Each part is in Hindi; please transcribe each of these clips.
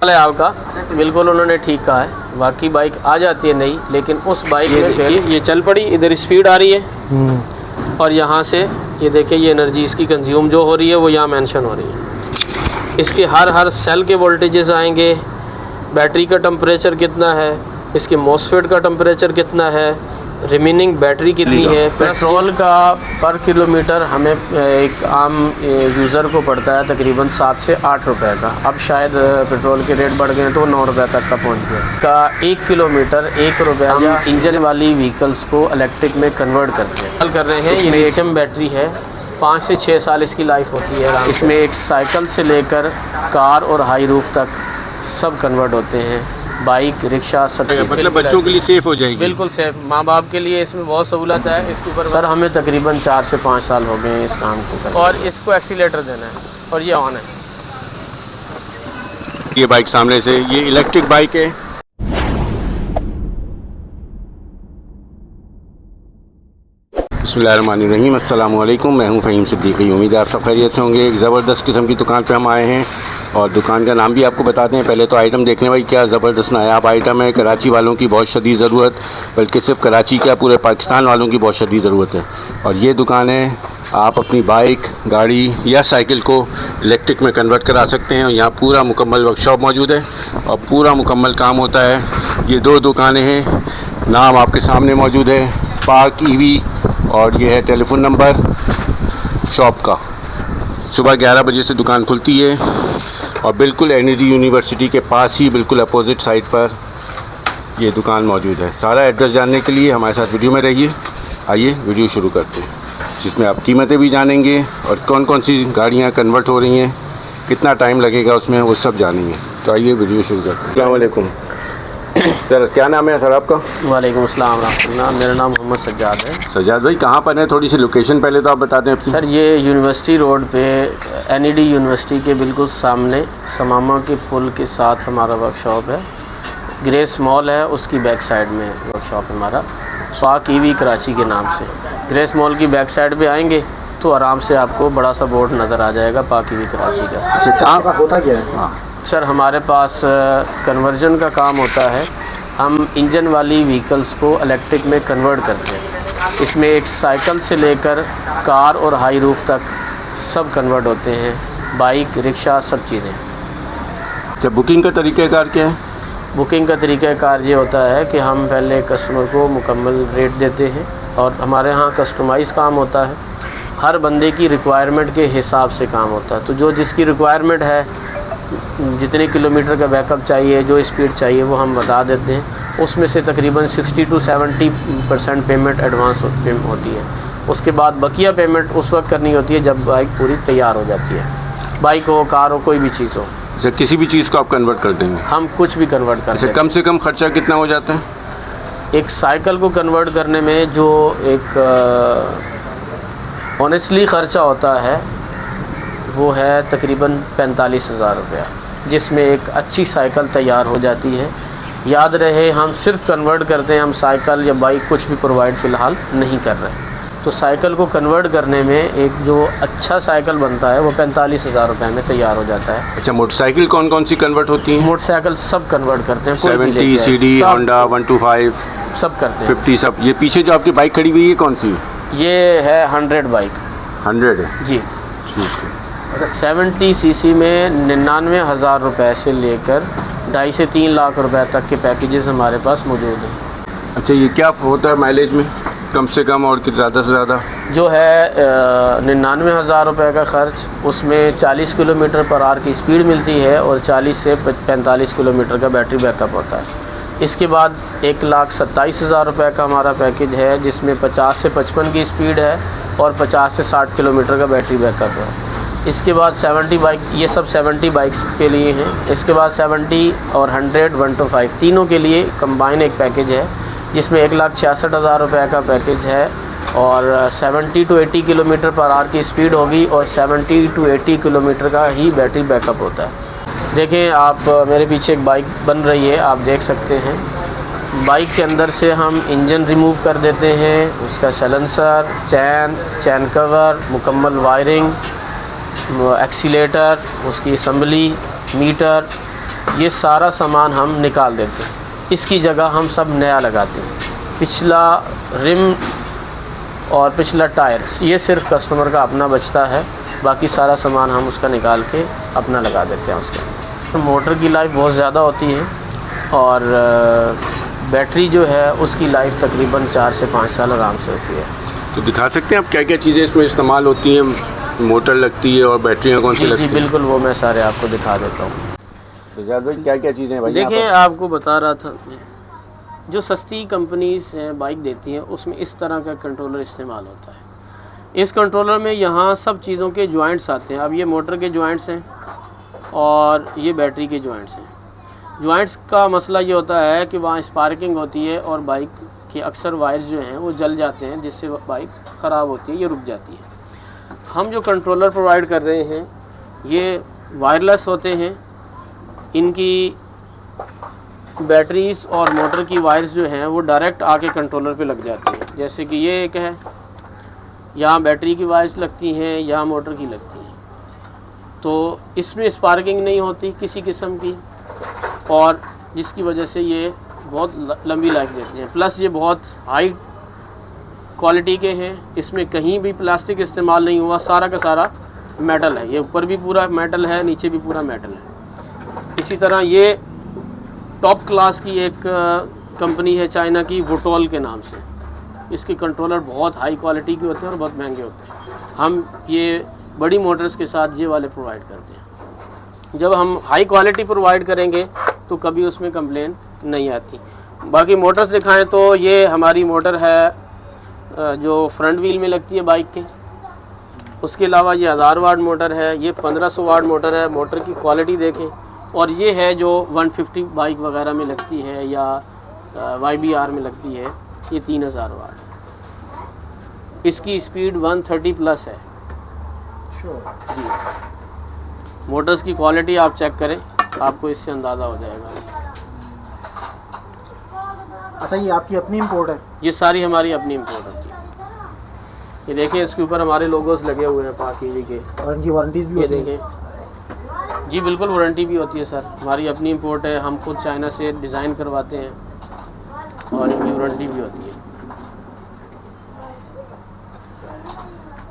है आपका बिल्कुल उन्होंने ठीक कहा है। बाकी बाइक आ जाती है नहीं, लेकिन उस बाइक में ये चल पड़ी, इधर स्पीड आ रही है और यहाँ से ये देखिए ये एनर्जी इसकी कंज्यूम जो हो रही है वो यहाँ मेंशन हो रही है। इसके हर सेल के वोल्टेजेस आएंगे, बैटरी का टेम्परेचर कितना है, इसके मॉसफेट का टेम्परेचर कितना है, रिमेनिंग बैटरी कितनी है। पेट्रोल का पर किलोमीटर हमें एक आम यूज़र को पड़ता है तकरीबन 7 से 8 रुपए का। अब शायद पेट्रोल के रेट बढ़ गए तो 9 रुपए तक का पहुंच गया का 1 किलोमीटर 1 रुपये। हम इंजन वाली व्हीकल्स को इलेक्ट्रिक में कन्वर्ट करते हैं। कर रहे हैं ये लिथियम बैटरी है, 5 से 6 साल इसकी लाइफ होती है। इसमें एक साइकिल से लेकर कार और हाई रूफ तक सब कन्वर्ट होते हैं, बाइक, रिक्शा, सब। मतलब बच्चों के लिए सेफ़ हो जाएगी? बिल्कुल सेफ, माँ बाप के लिए इसमें बहुत सहूलत है। इसके ऊपर सर हमें तकरीबन 4 से 5 साल हो गए हैं इस काम को करने। और इसको एक्सीलेटर देना है और ये ऑन है। ये बाइक सामने से, ये इलेक्ट्रिक बाइक है। बिस्मिल्लाहिर्रहमानिर्रहीम, अस्सलाम वालेकुम। मैं हूं फ़हीम सिद्दीकी। उम्मीद है आप सब खैरियत से होंगे। एक ज़बरदस्त किस्म की दुकान पे हम आए हैं और दुकान का नाम भी आपको बताते हैं। पहले तो आइटम देखने भाई क्या ज़बरदस्त नायाब आइटम है। कराची वालों की बहुत शदीद ज़रूरत, बल्कि सिर्फ कराची क्या पूरे पाकिस्तान वालों की बहुत शदीद ज़रूरत है। और ये दुकान है, आप अपनी बाइक, गाड़ी या साइकिल को इलेक्ट्रिक में कन्वर्ट करा सकते हैं। और यहाँ पूरा मुकम्मल वर्कशॉप मौजूद है और पूरा मुकम्मल काम होता है। ये 2 दुकानें हैं, नाम आपके सामने मौजूद है, पार्क ईवी, और ये है टेलीफोन नंबर शॉप का। सुबह 11 बजे से दुकान खुलती है और बिल्कुल एनईडी यूनिवर्सिटी के पास ही बिल्कुल अपोजिट साइड पर ये दुकान मौजूद है। सारा एड्रेस जानने के लिए हमारे साथ वीडियो में रहिए। आइए वीडियो शुरू करते हैं, जिसमें आप कीमतें भी जानेंगे और कौन कौन सी गाड़ियाँ कन्वर्ट हो रही हैं, कितना टाइम लगेगा उसमें, वो सब जानेंगे। तो आइए वीडियो शुरू करते हैं। अस्सलाम वालेकुम सर, क्या नाम है सर आपका? वालेकुम अस्सलाम रहमतुल्लाह। मेरा नाम मोहम्मद सज्जाद है। सज्जाद भाई कहाँ पर है? थोड़ी सी लोकेशन पहले तो आप बता दें अपनी। सर ये यूनिवर्सिटी रोड पे एनईडी यूनिवर्सिटी के बिल्कुल सामने समामा के पुल के साथ हमारा वर्कशॉप है। ग्रेस मॉल है, उसकी बैक साइड में वर्कशॉप है हमारा, पार्क ईवी कराची के नाम से। ग्रेस मॉल की बैक साइड पे आएंगे तो आराम से आपको बड़ा सा बोर्ड नज़र आ जाएगा पार्क ईवी कराची का। अच्छा, कहाँ का होता क्या है? हाँ सर, हमारे पास कन्वर्जन का काम होता है। हम इंजन वाली व्हीकल्स को इलेक्ट्रिक में कन्वर्ट करते हैं। इसमें एक साइकिल से लेकर कार और हाई रूफ तक सब कन्वर्ट होते हैं, बाइक, रिक्शा, सब चीज़ें। अच्छा, बुकिंग का तरीक़ाकार क्या है? बुकिंग का तरीक़ाकार ये होता है कि हम पहले कस्टमर को मुकम्मल रेट देते हैं और हमारे यहाँ कस्टमाइज़ काम होता है। हर बंदे की रिक्वायरमेंट के हिसाब से काम होता है। तो जो जिसकी रिक्वायरमेंट है, जितने किलोमीटर का बैकअप चाहिए, जो स्पीड चाहिए, वो हम बता देते हैं। उसमें से तकरीबन 60 to 70% पेमेंट एडवांस होती है। उसके बाद बकिया पेमेंट उस वक्त करनी होती है जब बाइक पूरी तैयार हो जाती है। बाइक हो, कार हो, कोई भी चीज़ हो। अच्छा, किसी भी चीज़ को आप कन्वर्ट कर देंगे? हम कुछ भी कन्वर्ट कर देंगे। कम से कम खर्चा कितना हो जाता है? एक साइकिल को कन्वर्ट करने में जो एक ऑनेस्टली ख़र्चा होता है वो है तकरीबन 45,000 रुपया, जिसमें एक अच्छी साइकिल तैयार हो जाती है। याद रहे, हम सिर्फ कन्वर्ट करते हैं, हम साइकिल या बाइक कुछ भी प्रोवाइड फ़िलहाल नहीं कर रहे। तो साइकिल को कन्वर्ट करने में एक जो अच्छा साइकिल बनता है वो 45,000 रुपये में तैयार हो जाता है। अच्छा, मोटरसाइकिल कौन कौन सी कन्वर्ट होती हैं? मोटरसाइकिल सब कन्वर्ट करते हैं, 70, CD, होंडा, 125 सब करते हैं, 50 सब। ये पीछे जो आपकी बाइक खड़ी हुई है कौन सी? ये है 100 बाइक। 100 है जी, ठीक है। 70 सीसी में 99,000 रुपये से लेकर 2.5 से 3 लाख रुपए तक के पैकेजेस हमारे पास मौजूद हैं। अच्छा, ये क्या होता है माइलेज में, कम से कम और ज़्यादा से ज़्यादा? जो है 99,000 रुपये का ख़र्च, उसमें 40 किलोमीटर पर आवर की स्पीड मिलती है और 40 से 45 किलोमीटर का बैटरी बैकअप होता है। इसके बाद 1,27,000 रुपये का हमारा पैकेज है, जिसमें 50 से 55 की स्पीड है और 50 से 60 किलोमीटर का बैटरी बैकअप है। इसके बाद 70 बाइक, ये सब 70 बाइक्स के लिए हैं। इसके बाद 70 और 100, 125 तीनों के लिए कंबाइन एक पैकेज है, जिसमें 1,66,000 रुपये का पैकेज है और 70 to 80 किलोमीटर पर आवर की स्पीड होगी और 70 to 80 किलोमीटर का ही बैटरी बैकअप होता है। देखें आप, मेरे पीछे एक बाइक बन रही है, आप देख सकते हैं। बाइक के अंदर से हम इंजन रिमूव कर देते हैं, उसका साइलेंसर, चैन कवर, मुकम्मल वायरिंग, एक्सीलेटर, उसकी असम्बली, मीटर, ये सारा सामान हम निकाल देते हैं, इसकी जगह हम सब नया लगाते हैं। पिछला रिम और पिछला टायर ये सिर्फ कस्टमर का अपना बचता है, बाकी सारा सामान हम उसका निकाल के अपना लगा देते हैं उसके। तो मोटर की लाइफ बहुत ज़्यादा होती है और बैटरी जो है उसकी लाइफ तकरीबन 4 से 5 साल आराम से होती है। तो दिखा सकते हैं आप क्या क्या चीज़ें इसमें इस्तेमाल होती हैं, मोटर लगती है और बैटरियाँ कौन सी लगती हैं? जी बिल्कुल, वो मैं सारे आपको दिखा देता हूँ। सजाद भाई क्या क्या चीज़ें हैं भाई? देखिए आपको बता रहा था, जो सस्ती कंपनीज हैं बाइक देती हैं उसमें इस तरह का कंट्रोलर इस्तेमाल होता है। इस कंट्रोलर में यहाँ सब चीज़ों के जॉइंट्स आते हैं। अब ये मोटर के जॉइंट्स हैं और ये बैटरी के जॉइंट्स हैं। जॉइंट्स का मसला ये होता है कि वहाँ स्पार्किंग होती है और बाइक के अक्सर वायर जो हैं वो जल जाते हैं, जिससे बाइक ख़राब होती है, ये रुक जाती है। हम जो कंट्रोलर प्रोवाइड कर रहे हैं ये वायरलेस होते हैं। इनकी बैटरीज और मोटर की वायर्स जो हैं वो डायरेक्ट आके कंट्रोलर पे लग जाती हैं। जैसे कि ये एक है, यहाँ बैटरी की वायर्स लगती हैं, यहाँ मोटर की लगती हैं, तो इसमें स्पार्किंग नहीं होती किसी किस्म की, और जिसकी वजह से ये बहुत लंबी लाइफ देते हैं। प्लस ये बहुत हाई क्वालिटी के हैं, इसमें कहीं भी प्लास्टिक इस्तेमाल नहीं हुआ, सारा का सारा मेटल है। ये ऊपर भी पूरा मेटल है, नीचे भी पूरा मेटल है। इसी तरह ये टॉप क्लास की एक कंपनी है चाइना की, वोटोल के नाम से। इसके कंट्रोलर बहुत हाई क्वालिटी के होते हैं और बहुत महंगे होते हैं। हम ये बड़ी मोटर्स के साथ ये वाले प्रोवाइड करते हैं। जब हम हाई क्वालिटी प्रोवाइड करेंगे तो कभी उसमें कंप्लेन नहीं आती। बाकी मोटर्स दिखाएं तो ये हमारी मोटर है जो फ्रंट व्हील में लगती है बाइक के। उसके अलावा ये 1000 वाट मोटर है, ये 1500 वाट मोटर है। मोटर की क्वालिटी देखें। और ये है जो 150 बाइक वगैरह में लगती है या YBR में लगती है, ये 3000 वाट। इसकी स्पीड 130 प्लस है। जी, मोटर्स की क्वालिटी आप चेक करें, आपको इससे अंदाज़ा हो जाएगा। अच्छा, ये आपकी अपनी इंपोर्ट है? ये सारी हमारी अपनी इंपोर्ट होती है। ये देखिए, इसके ऊपर हमारे लोगोस लगे हुए हैं पाक ईवी के। और इनकी वारंटीज भी ये होती है? देखें, जी बिल्कुल वारंटी भी होती है सर। हमारी अपनी इंपोर्ट है, हम खुद चाइना से डिज़ाइन करवाते हैं और इनकी वारंटी भी होती है।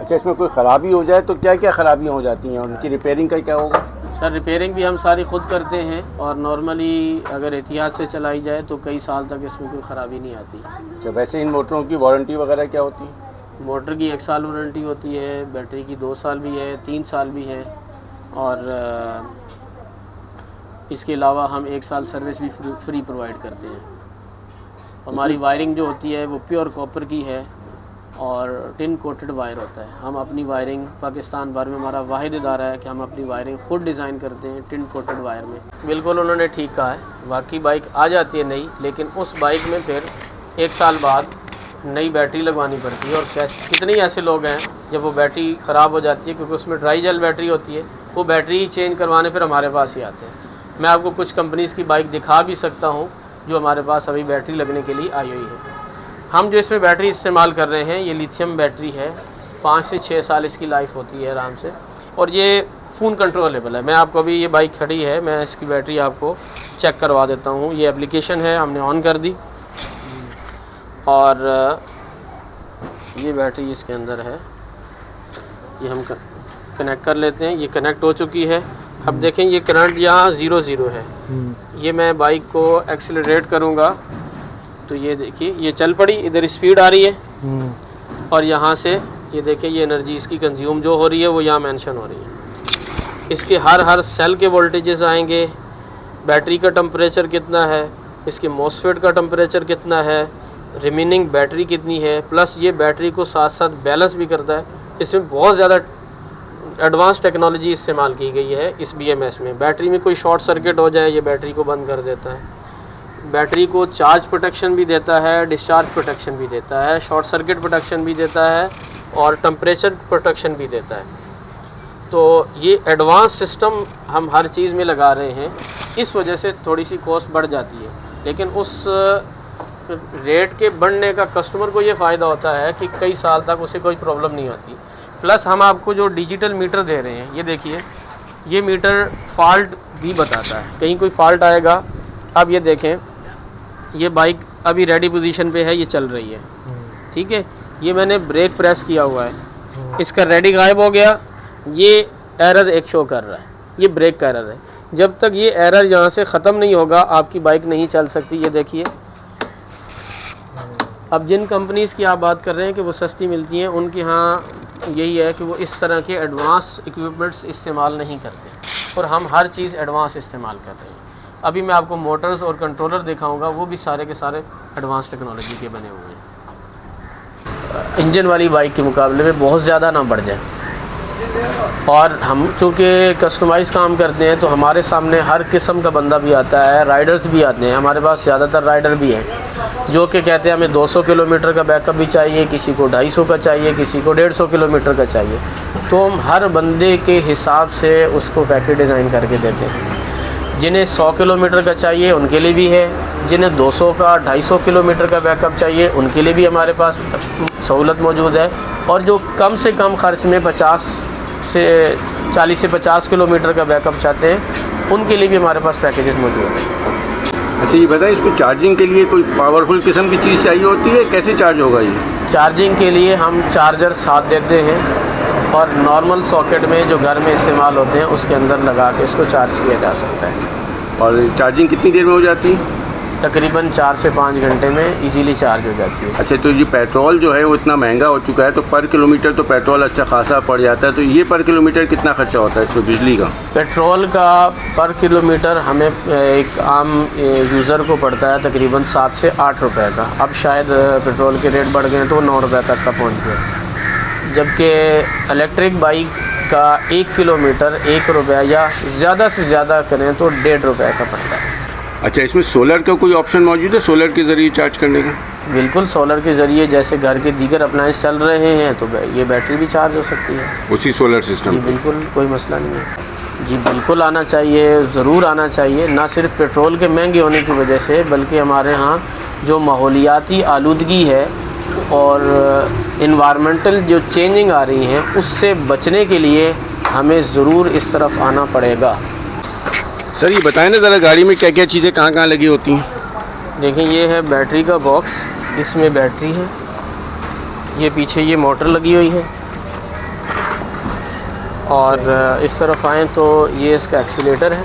अच्छा, इसमें कोई ख़राबी हो जाए तो क्या क्या ख़राबियाँ हो जाती हैं और उनकी रिपेयरिंग का क्या होगा? सर रिपेयरिंग भी हम सारी खुद करते हैं और नॉर्मली अगर एहतियात से चलाई जाए तो कई साल तक इसमें कोई ख़राबी नहीं आती। अच्छा, वैसे इन मोटरों की वारंटी वगैरह क्या होती है? मोटर की 1 साल वारंटी होती है, बैटरी की 2 साल भी है, 3 साल भी है, और इसके अलावा हम 1 साल सर्विस भी फ्री प्रोवाइड करते हैं। हमारी वायरिंग जो होती है वो प्योर कॉपर की है और टिन कोटेड वायर होता है। हम अपनी वायरिंग पाकिस्तान भर में हमारा वाहिद इदारा है कि हम अपनी वायरिंग खुद डिज़ाइन करते हैं टिन कोटेड वायर में। बिल्कुल उन्होंने ठीक कहा है। बाकी बाइक आ जाती है नई, लेकिन उस बाइक में फिर 1 साल बाद नई बैटरी लगवानी पड़ती है। और कितने ही ऐसे लोग हैं जब वो बैटरी ख़राब हो जाती है, क्योंकि उसमें ड्राई जेल बैटरी होती है, वो बैटरी चेंज करवाने फिर हमारे पास ही आते हैं। मैं आपको कुछ कंपनीज़ की बाइक दिखा भी सकता हूँ जो हमारे पास अभी बैटरी लगने के लिए आई हुई है। हम जो इसमें बैटरी इस्तेमाल कर रहे हैं ये लिथियम बैटरी है। 5 से 6 साल इसकी लाइफ होती है आराम से, और ये फ़ोन कंट्रोलेबल है। मैं आपको अभी ये बाइक खड़ी है, मैं इसकी बैटरी आपको चेक करवा देता हूँ। ये एप्लीकेशन है, हमने ऑन कर दी और ये बैटरी इसके अंदर है। ये हम कनेक्ट कर लेते हैं। ये कनेक्ट हो चुकी है। अब देखें ये करंट यहाँ 0 है। ये मैं बाइक को एक्सेलरेट करूँगा तो ये देखिए ये चल पड़ी, इधर स्पीड आ रही है और यहाँ से ये देखिए ये एनर्जी इसकी कंज्यूम जो हो रही है वो यहाँ मेंशन हो रही है। इसके हर सेल के वोल्टेजेस आएंगे, बैटरी का टेम्परेचर कितना है, इसके मॉसफेट का टेम्परेचर कितना है, रिमेनिंग बैटरी कितनी है, प्लस ये बैटरी को साथ साथ बैलेंस भी करता है। इसमें बहुत ज़्यादा एडवांस टेक्नोलॉजी इस्तेमाल की गई है इस BMS में। बैटरी में कोई शॉर्ट सर्किट हो जाए ये बैटरी को बंद कर देता है। बैटरी को चार्ज प्रोटेक्शन भी देता है, डिस्चार्ज प्रोटेक्शन भी देता है, शॉर्ट सर्किट प्रोटेक्शन भी देता है और टेम्परेचर प्रोटेक्शन भी देता है। तो ये एडवांस सिस्टम हम हर चीज़ में लगा रहे हैं। इस वजह से थोड़ी सी कॉस्ट बढ़ जाती है, लेकिन उस रेट के बढ़ने का कस्टमर को ये फ़ायदा होता है कि कई साल तक उसे कोई प्रॉब्लम नहीं होती। प्लस हम आपको जो डिजिटल मीटर दे रहे हैं, ये देखिए ये मीटर फॉल्ट भी बताता है, कहीं कोई फॉल्ट आएगा। अब ये देखें, ये बाइक अभी रेडी पोजीशन पे है, ये चल रही है, ठीक है। ये मैंने ब्रेक प्रेस किया हुआ है, इसका रेडी गायब हो गया, ये एरर एक शो कर रहा है, ये ब्रेक का एरर है। जब तक ये एरर यहाँ से ख़त्म नहीं होगा आपकी बाइक नहीं चल सकती। ये देखिए, अब जिन कंपनीज़ की आप बात कर रहे हैं कि वो सस्ती मिलती हैं, उनके यहाँ यही है कि वो इस तरह के एडवांस इक्विपमेंट्स इस्तेमाल नहीं करते, और हम हर चीज़ एडवांस इस्तेमाल कर रहे हैं। अभी मैं आपको मोटर्स और कंट्रोलर दिखाऊंगा, वो भी सारे के सारे एडवांस टेक्नोलॉजी के बने हुए हैं। इंजन वाली बाइक के मुकाबले में बहुत ज़्यादा ना बढ़ जाए, और हम चूँकि कस्टमाइज़ काम करते हैं तो हमारे सामने हर किस्म का बंदा भी आता है, राइडर्स भी आते हैं। हमारे पास ज़्यादातर राइडर भी हैं जो कि कहते हैं हमें 200 किलोमीटर का बैकअप भी चाहिए, किसी को 250 का चाहिए, किसी को 150 किलोमीटर का चाहिए। तो हम हर बंदे के हिसाब से उसको पैकेज डिज़ाइन करके देते हैं। जिन्हें 100 किलोमीटर का चाहिए उनके लिए भी है, जिन्हें 200 का 250 किलोमीटर का बैकअप चाहिए उनके लिए भी हमारे पास सहूलत मौजूद है, और जो कम से कम खर्च में 40 से 50 किलोमीटर का बैकअप चाहते हैं उनके लिए भी हमारे पास पैकेजेस मौजूद हैं। अच्छा, ये बताएं, इसको चार्जिंग के लिए कोई पावरफुल किस्म की चीज़ चाहिए होती है, कैसे चार्ज होगा ये? चार्जिंग के लिए हम चार्जर साथ देते हैं, और नॉर्मल सॉकेट में जो घर में इस्तेमाल होते हैं उसके अंदर लगा के इसको चार्ज किया जा सकता है। और चार्जिंग कितनी देर में हो जाती है? तकरीबन 4 से 5 घंटे में इजीली चार्ज हो जाती है। अच्छा, तो ये पेट्रोल जो है वो इतना महंगा हो चुका है, तो पर किलोमीटर तो पेट्रोल अच्छा खासा पड़ जाता है, तो ये पर किलोमीटर कितना खर्चा होता है इसमें बिजली का? पेट्रोल का पर किलोमीटर हमें एक आम यूज़र को पड़ता है तकरीबन 7 से 8 रुपए का। अब शायद पेट्रोल के रेट बढ़ गए हैं तो 9 रुपये तक का पहुँच गया, जबकि इलेक्ट्रिक बाइक का 1 किलोमीटर 1 रुपया या ज़्यादा से ज़्यादा करें तो 1.5 रुपये का पड़ता है। अच्छा, इसमें सोलर का कोई ऑप्शन मौजूद है, सोलर के ज़रिए चार्ज करने का? बिल्कुल, सोलर के ज़रिए जैसे घर के दीगर अप्लायंस चल रहे हैं तो ये बैटरी भी चार्ज हो सकती है उसी सोलर सिस्टम? जी बिल्कुल, कोई मसला नहीं है जी, बिल्कुल आना चाहिए, ज़रूर आना चाहिए। ना सिर्फ पेट्रोल के महंगे होने की वजह से, बल्कि हमारे यहाँ जो माहौलियाती आलूदगी है और इन्वायरमेंटल जो चेंजिंग आ रही हैं उससे बचने के लिए हमें ज़रूर इस तरफ आना पड़ेगा। सर, ये बताएं ना ज़रा, गाड़ी में क्या क्या चीज़ें कहाँ कहाँ लगी होती हैं? देखें, ये है बैटरी का बॉक्स, इसमें बैटरी है, ये पीछे ये मोटर लगी हुई है, और इस तरफ आएँ तो ये इसका एक्सीलेटर है।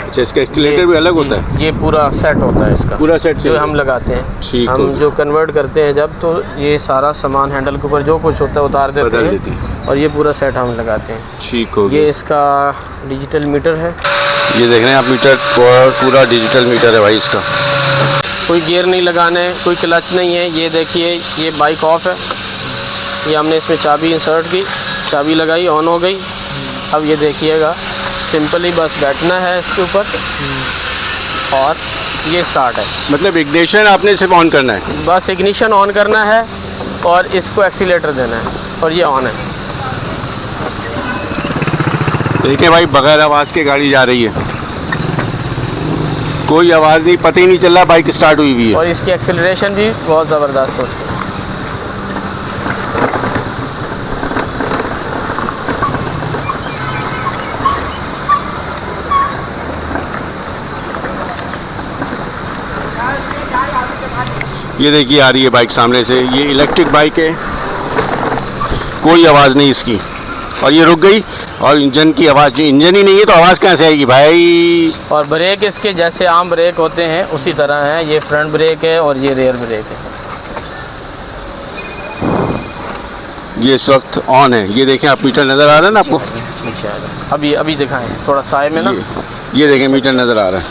अच्छा, इसका एक्सीलेटर भी अलग होता है? ये पूरा सेट होता है इसका, पूरा सेट जो हम लगाते हैं। ठीक, हम जो कन्वर्ट करते हैं जब, तो ये सारा सामान हैंडल के ऊपर जो कुछ होता है उतार देते हैं, और ये पूरा सेट हम लगाते हैं। ठीक हो गया। ये इसका डिजिटल मीटर है, ये देख रहे हैं आप, मीटर पूरा डिजिटल मीटर है भाई इसका। कोई गियर नहीं लगाना है, कोई क्लच नहीं है। ये देखिए, ये बाइक ऑफ है, ये हमने इसमें चाबी इंसर्ट की, चाबी लगाई, ऑन हो गई। अब ये देखिएगा, सिंपली बस बैठना है इसके ऊपर और ये स्टार्ट है। मतलब इग्निशन आपने सिर्फ ऑन करना है? बस इग्निशन ऑन करना है और इसको एक्सीलेटर देना है और ये ऑन है। देखिए भाई, बगैर आवाज़ के गाड़ी जा रही है, कोई आवाज़ नहीं, पता ही नहीं चल रहा बाइक स्टार्ट हुई हुई है। और इसकी एक्सीलरेशन भी बहुत ज़बरदस्त होती है। ये देखिए आ रही है बाइक सामने से, ये इलेक्ट्रिक बाइक है, कोई आवाज़ नहीं इसकी, और ये रुक गई। और इंजन की आवाज़, इंजन ही नहीं है तो आवाज़ कहाँ से आएगी भाई? और ब्रेक इसके जैसे आम ब्रेक होते हैं उसी तरह है, ये फ्रंट ब्रेक है और ये रेयर ब्रेक है। ये इस वक्त ऑन है, ये देखें आप, मीटर नज़र आ रहा है ना आपको? नीचे आ रहा है, अभी दिखाएं थोड़ा साए में ना, ये देखें मीटर नज़र आ रहा है।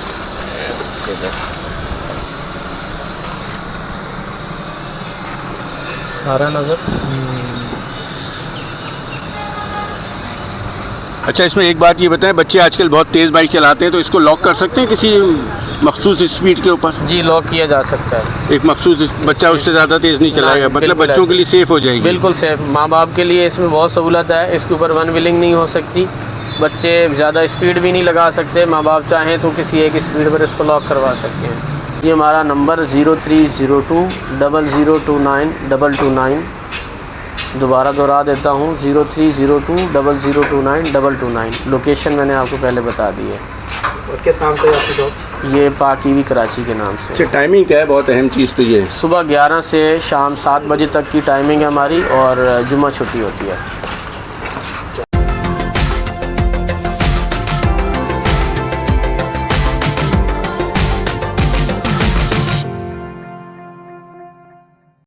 सारा नज़र। अच्छा, इसमें एक बात ये बताएं, बच्चे आजकल बहुत तेज़ बाइक चलाते हैं, तो इसको लॉक कर सकते हैं किसी मखसूस स्पीड के ऊपर? जी, लॉक किया जा सकता है। एक मखसूस बच्चा उससे ज़्यादा तेज़ नहीं चलाएगा, मतलब बच्चों के लिए सेफ़ हो जाएगी? बिल्कुल सेफ, माँ बाप के लिए इसमें बहुत सहूलत है। इसके ऊपर वन व्हीलिंग नहीं हो सकती, बच्चे ज़्यादा स्पीड भी नहीं लगा सकते। माँ बाप चाहें तो किसी एक स्पीड पर इसको लॉक करवा सकते हैं। ये हमारा नंबर 0302 0029 229 दोबारा दोहरा देता हूँ 030200292229। लोकेशन मैंने आपको पहले बता दी है। और किस नाम से है आपकी शॉप? ये पाक ईवी कराची के नाम से। अच्छा, टाइमिंग क्या है? बहुत अहम चीज़ तो ये है। सुबह 11 से शाम 7 बजे तक की टाइमिंग है हमारी और जुम्मा छुट्टी होती है।